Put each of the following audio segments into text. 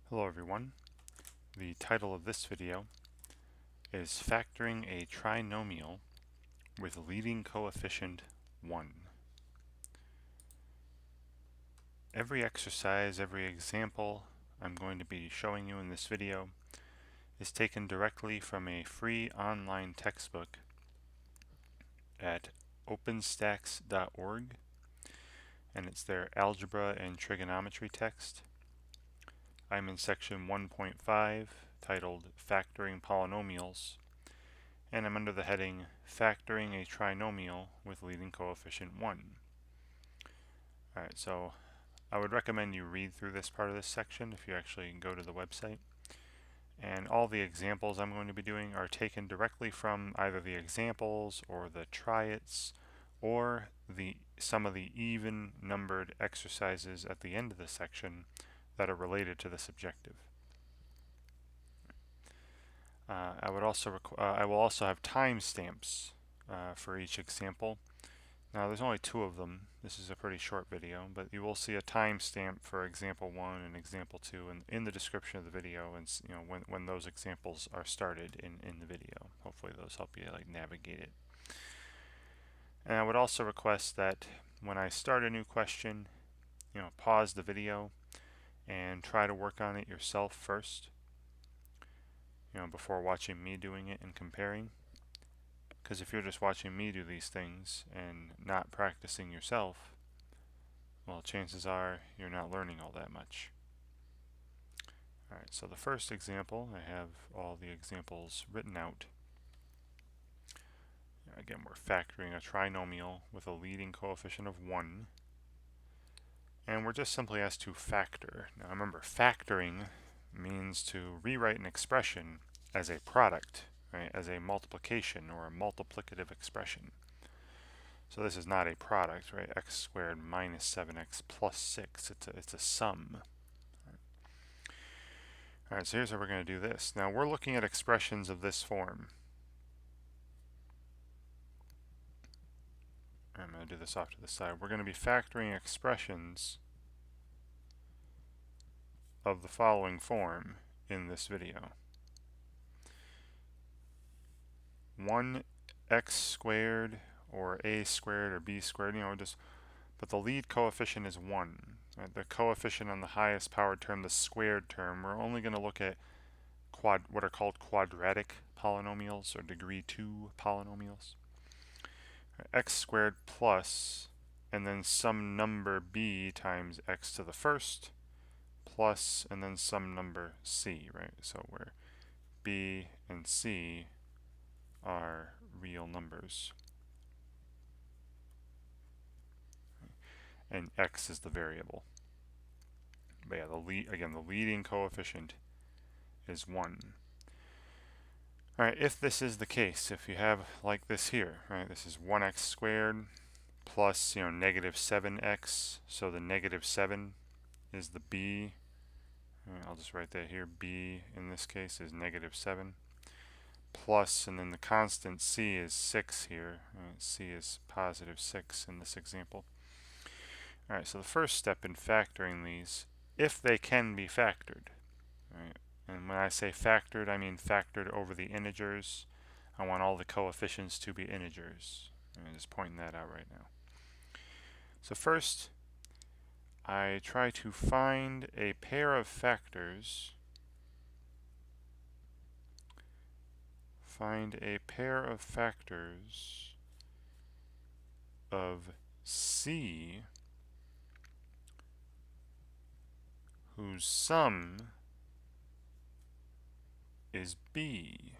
Hello everyone. The title of this video is Factoring a Trinomial with Leading Coefficient 1. Every exercise, every example I'm going to be showing you in this video is taken directly from a free online textbook at openstacks.org, and it's their algebra and trigonometry text. I'm in section 1.5 titled Factoring Polynomials, and I'm under the heading Factoring a Trinomial with Leading Coefficient 1. Alright, so I would recommend you read through this part of this section if you actually go to the website. And all the examples I'm going to be doing are taken directly from either the examples or the try-its or some of the even numbered exercises at the end of the section that are related to this objective. I will also have timestamps for each example. Now there's only two of them. This is a pretty short video, but you will see a timestamp for example 1 and example 2 in the description of the video, and when those examples are started in the video. Hopefully those help you navigate it. And I would also request that when I start a new question, pause the video and try to work on it yourself first, before watching me doing it and comparing. Because if you're just watching me do these things and not practicing yourself, well, chances are you're not learning all that much. Alright, so the first example, I have all the examples written out. Again, we're factoring a trinomial with a leading coefficient of 1. And we're just simply asked to factor. Now remember, factoring means to rewrite an expression as a product, right, as a multiplication or a multiplicative expression. So this is not a product, right? X squared minus 7x plus 6. It's a sum. Alright, so here's how we're going to do this. Now we're looking at expressions of this form. I'm going to do this off to the side. We're going to be factoring expressions of the following form in this video. 1x squared or a squared or b squared, but the lead coefficient is 1. Right? The coefficient on the highest powered term, the squared term, we're only going to look at what are called quadratic polynomials or degree 2 polynomials. X squared plus, and then some number b times x to the first, plus, and then some number c, right? So where b and c are real numbers, and x is the variable. But yeah, the leading coefficient is 1. Alright, if this is the case, if you have like this here, right, this is 1x squared plus, negative 7x, so the negative 7 is the b. I'll just write that here. B in this case is negative 7 plus, and then the constant c is 6 here. C is positive 6 in this example. Alright, so the first step in factoring these, if they can be factored, right? And when I say factored, I mean factored over the integers. I want all the coefficients to be integers. I'm just pointing that out right now. So first, I try to find a pair of factors. Find a pair of factors of c whose sum is b.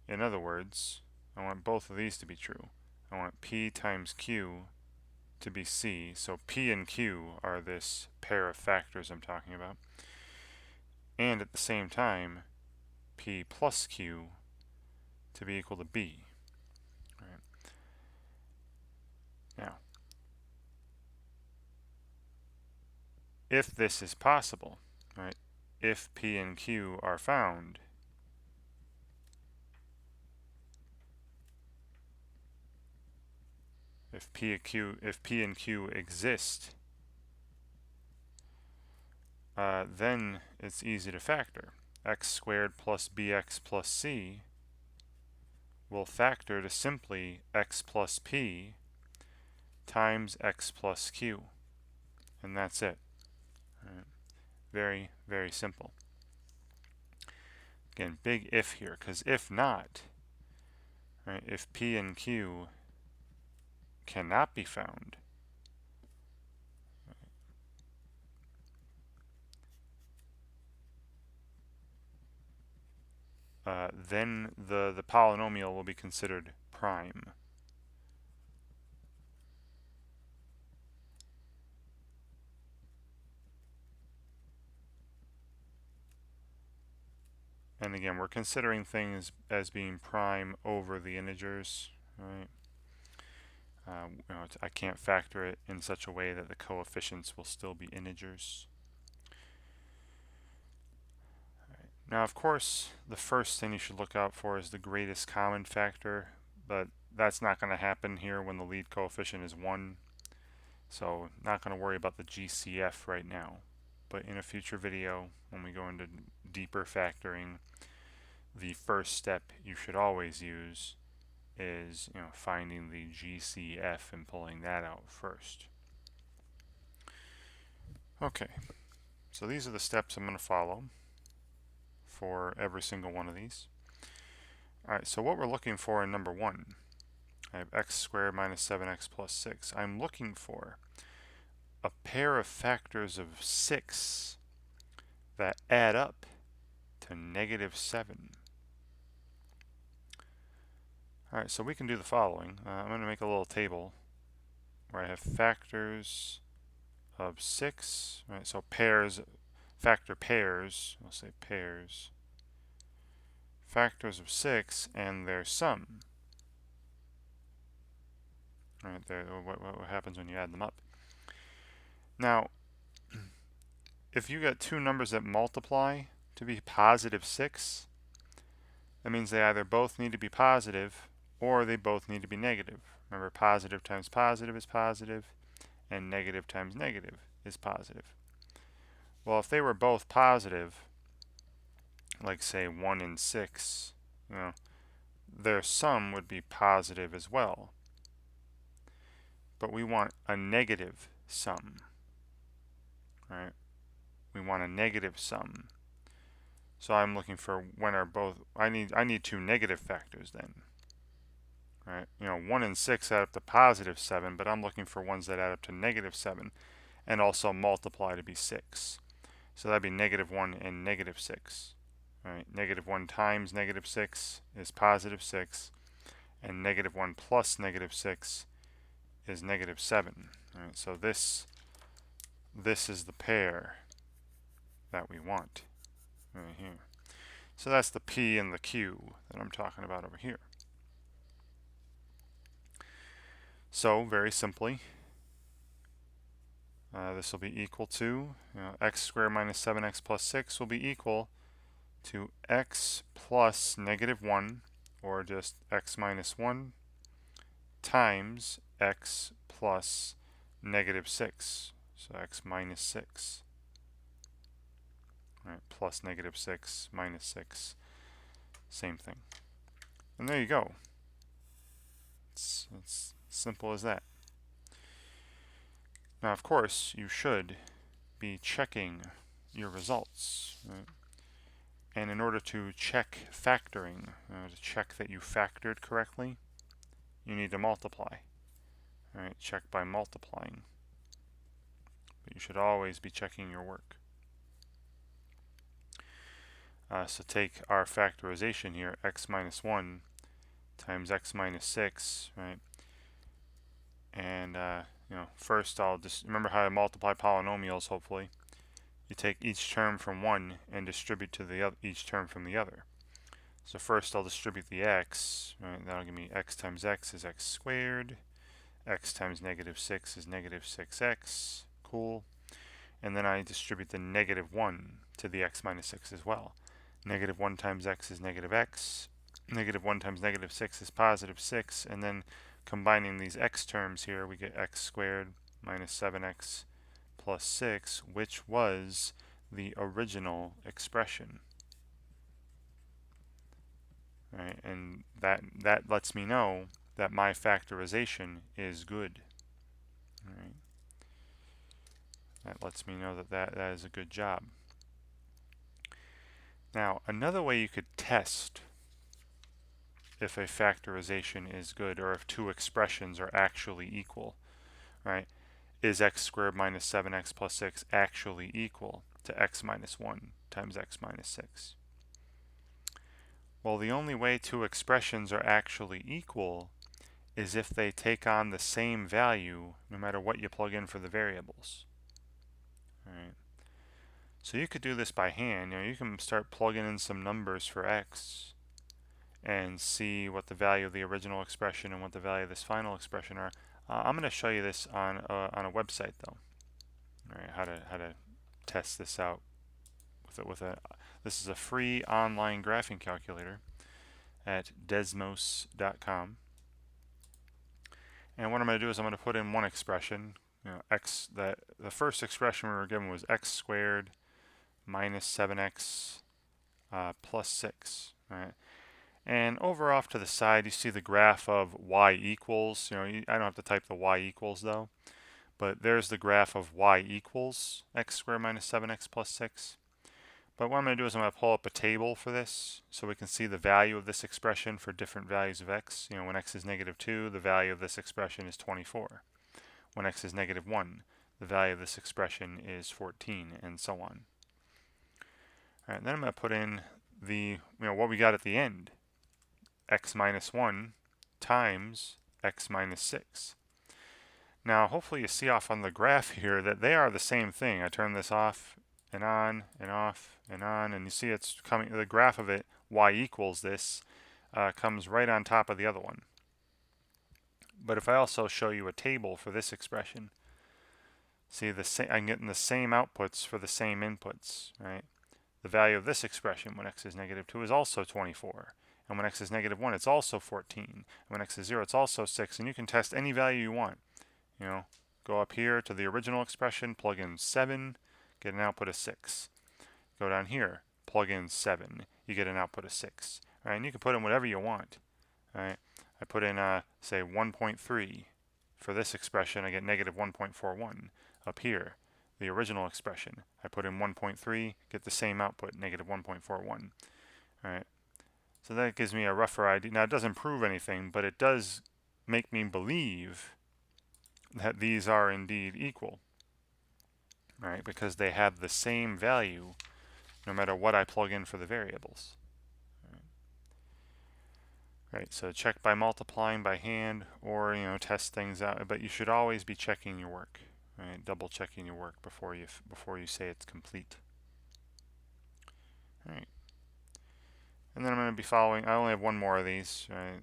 In other words, I want both of these to be true. I want p times q to be c. So p and q are this pair of factors I'm talking about. And at the same time, p plus q to be equal to b. Right. Now, if this is possible, right, if p and q are found, if p and q exist, then it's easy to factor. X squared plus bx plus c will factor to simply x plus p times x plus q. And that's it. Right. Very, very simple. Again, big if here, because if not, right, if p and q cannot be found, then the polynomial will be considered prime. And again, we're considering things as being prime over the integers, right? I can't factor it in such a way that the coefficients will still be integers. Right. Now, of course, the first thing you should look out for is the greatest common factor, but that's not going to happen here when the lead coefficient is 1. So not going to worry about the GCF right now. But in a future video, when we go into deeper factoring, the first step you should always use is finding the GCF and pulling that out first. Okay, so these are the steps I'm going to follow for every single one of these. Alright, so what we're looking for in number 1, I have x squared minus 7x plus 6. I'm looking for a pair of factors of 6 that add up to negative 7. Alright, so we can do the following. I'm going to make a little table where I have factors of 6, right? So pairs, factor pairs, we'll say pairs, factors of 6 and their sum. Right there, what happens when you add them up. Now, if you got two numbers that multiply to be positive 6, that means they either both need to be positive or they both need to be negative. Remember, positive times positive is positive, and negative times negative is positive. Well, if they were both positive, like say 1 and 6, their sum would be positive as well. But we want a negative sum, right? We want a negative sum. So I'm looking for when are both, I need two negative factors then, right? 1 and 6 add up to positive 7, but I'm looking for ones that add up to negative 7 and also multiply to be 6. So that'd be negative 1 and negative 6. Right? Negative 1 times negative 6 is positive 6, and negative 1 plus negative 6 is negative 7. Right? So this is the pair that we want right here. So that's the P and the Q that I'm talking about over here. So very simply, this will be equal to x squared minus 7x plus 6 will be equal to x plus negative 1, or just x minus 1, times x plus negative 6. So x minus 6. Right, plus negative 6 minus 6. Same thing. And there you go. It's simple as that. Now, of course, you should be checking your results. Right? And in order to check factoring, to check that you factored correctly, you need to multiply. Right? Check by multiplying. But you should always be checking your work. So take our factorization here, x minus 1 times x minus 6, right? And first I'll just remember how to multiply polynomials. Hopefully, you take each term from one and distribute to the other, each term from the other. So first I'll distribute the x. Right? That'll give me x times x is x squared. X times negative 6 is negative 6x. Cool. And then I distribute the negative 1 to the x minus 6 as well. Negative 1 times x is negative x. Negative 1 times negative 6 is positive 6. And then combining these x terms here, we get x squared minus 7x plus 6, which was the original expression. Right? And that lets me know that my factorization is good. Right? That lets me know that is a good job. Now, another way you could test if a factorization is good, or if two expressions are actually equal, right? Is x squared minus 7x plus 6 actually equal to x minus 1 times x minus 6? Well, the only way two expressions are actually equal is if they take on the same value no matter what you plug in for the variables. Right? So you could do this by hand. You can start plugging in some numbers for x and see what the value of the original expression and what the value of this final expression are. I'm going to show you this on a website though. All right, how to test this out with a this is a free online graphing calculator at desmos.com. And what I'm going to do is I'm going to put in one expression, x, that the first expression we were given was x squared minus 7x plus 6. Right? And over off to the side, you see the graph of y equals. I don't have to type the y equals though, but there's the graph of y equals x squared minus 7x plus 6. But what I'm going to do is I'm going to pull up a table for this so we can see the value of this expression for different values of x. When x is negative 2, the value of this expression is 24. When x is negative 1, the value of this expression is 14, and so on. All right, then I'm going to put in the what we got at the end, x minus 1 times x minus 6. Now, hopefully you see off on the graph here that they are the same thing. I turn this off and on and off and on, and you see it's coming, the graph of it, y equals this, comes right on top of the other one. But if I also show you a table for this expression, see I'm getting the same outputs for the same inputs, right? The value of this expression when x is negative 2 is also 24. And when x is negative 1, it's also 14. And when x is 0, it's also 6. And you can test any value you want. Go up here to the original expression, plug in 7, get an output of 6. Go down here, plug in 7, you get an output of 6. All right, and you can put in whatever you want. All right, I put in, say, 1.3. For this expression, I get negative 1.41. Up here, the original expression, I put in 1.3, get the same output, negative 1.41. All right, so that gives me a rougher idea. Now, it doesn't prove anything, but it does make me believe that these are indeed equal, right? Because they have the same value no matter what I plug in for the variables. Right, so check by multiplying by hand, or test things out, but you should always be checking your work, right? Double checking your work before you say it's complete. All right, and then I'm going to be following. I only have one more of these. Right?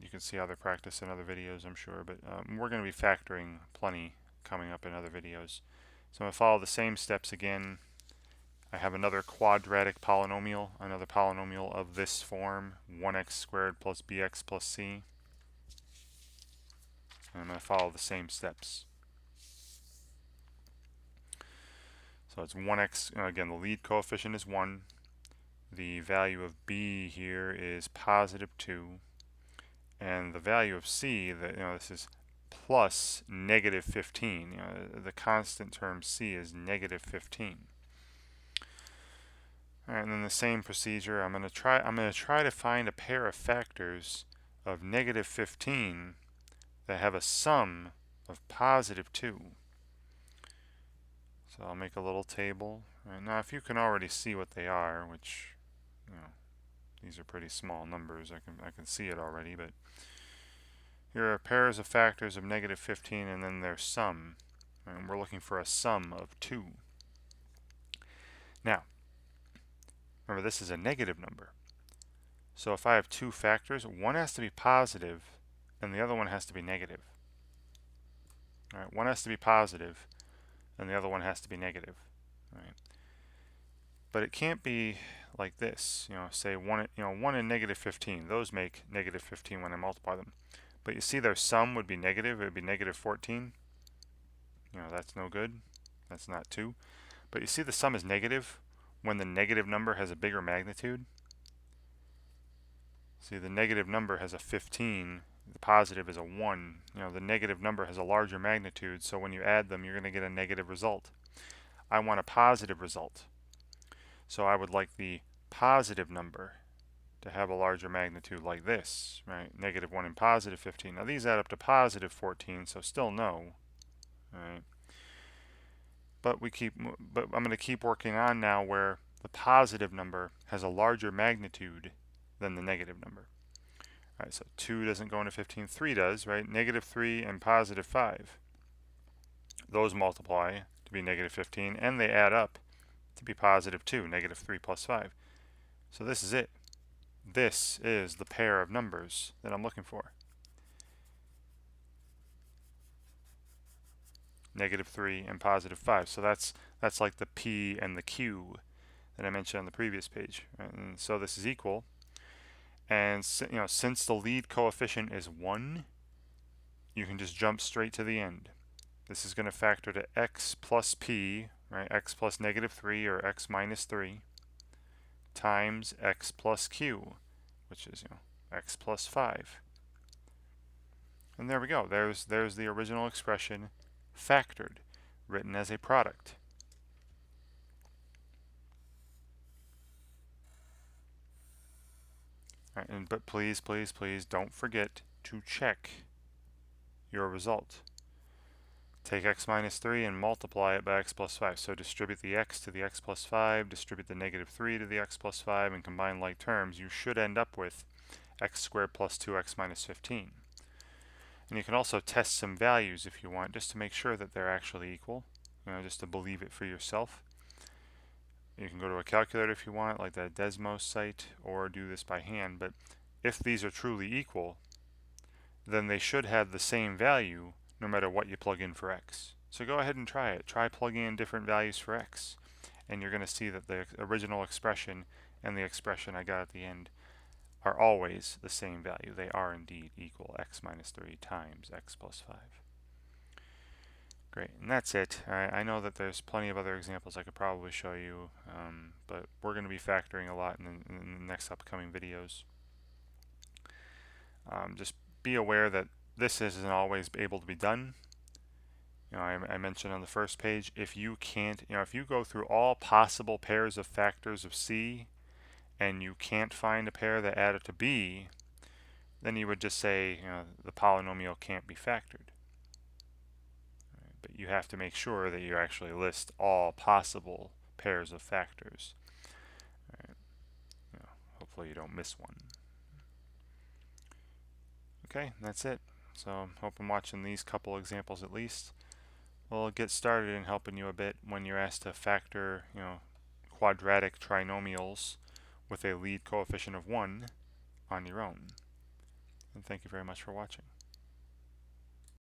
You can see other practice in other videos, I'm sure, but we're going to be factoring plenty coming up in other videos. So I'm going to follow the same steps again. I have another quadratic polynomial, another polynomial of this form, 1x squared plus bx plus c. And I'm going to follow the same steps. So it's 1x, again, the lead coefficient is 1. The value of b here is positive 2. And the value of c, this is plus negative 15. The constant term c is negative 15. All right, and then the same procedure. I'm going to try to find a pair of factors of negative 15 that have a sum of positive 2. So I'll make a little table. Right, now, if you can already see what they are, which these are pretty small numbers, I can see it already. But here are pairs of factors of negative 15, and then their sum. And we're looking for a sum of 2. Now, remember, this is a negative number. So if I have two factors, one has to be positive and the other one has to be negative. All right, one has to be positive and the other one has to be negative. All right. But it can't be like this. Say 1 and negative 15. Those make negative 15 when I multiply them. But you see their sum would be negative. It would be negative 14. That's no good. That's not 2. But you see the sum is negative when the negative number has a bigger magnitude. See, the negative number has a 15, the positive is a 1. You know, the negative number has a larger magnitude, so when you add them, you're going to get a negative result. I want a positive result. So I would like the positive number to have a larger magnitude like this, right? Negative 1 and positive 15. Now these add up to positive 14, so still no, right? But I'm going to keep working on now where the positive number has a larger magnitude than the negative number. All right, so 2 doesn't go into 15, 3 does, right? Negative 3 and positive 5. Those multiply to be negative 15, and they add up to be positive 2, negative 3 plus 5. So this is it. This is the pair of numbers that I'm looking for. Negative 3 and positive 5. So that's like the P and the Q that I mentioned on the previous page. Right? And so this is equal. And since the lead coefficient is 1, you can just jump straight to the end. This is going to factor to x plus p, right? X plus negative 3 or x minus 3 times x plus q, which is x plus 5. And there we go. There's the original expression factored, written as a product. All right, but please don't forget to check your result. Take x minus 3 and multiply it by x plus 5. So distribute the x to the x plus 5, distribute the negative 3 to the x plus 5, and combine like terms. You should end up with x squared plus 2x minus 15. And you can also test some values if you want, just to make sure that they're actually equal, just to believe it for yourself. You can go to a calculator if you want, like the Desmos site, or do this by hand. But if these are truly equal, then they should have the same value no matter what you plug in for x. So go ahead and try it. Try plugging in different values for x, and you're going to see that the original expression and the expression I got at the end are always the same value. They are indeed equal, x minus 3 times x plus 5. Great, and that's it. I know that there's plenty of other examples I could probably show you, but we're going to be factoring a lot in the next upcoming videos. Just be aware that this isn't always able to be done. I mentioned on the first page, if you can't, if you go through all possible pairs of factors of C and you can't find a pair that add up to B, then you would just say, the polynomial can't be factored. But you have to make sure that you actually list all possible pairs of factors. Hopefully you don't miss one. Okay, that's it. So hope I'm watching these couple examples at least. We'll get started in helping you a bit when you're asked to factor, quadratic trinomials with a lead coefficient of 1 on your own. And thank you very much for watching.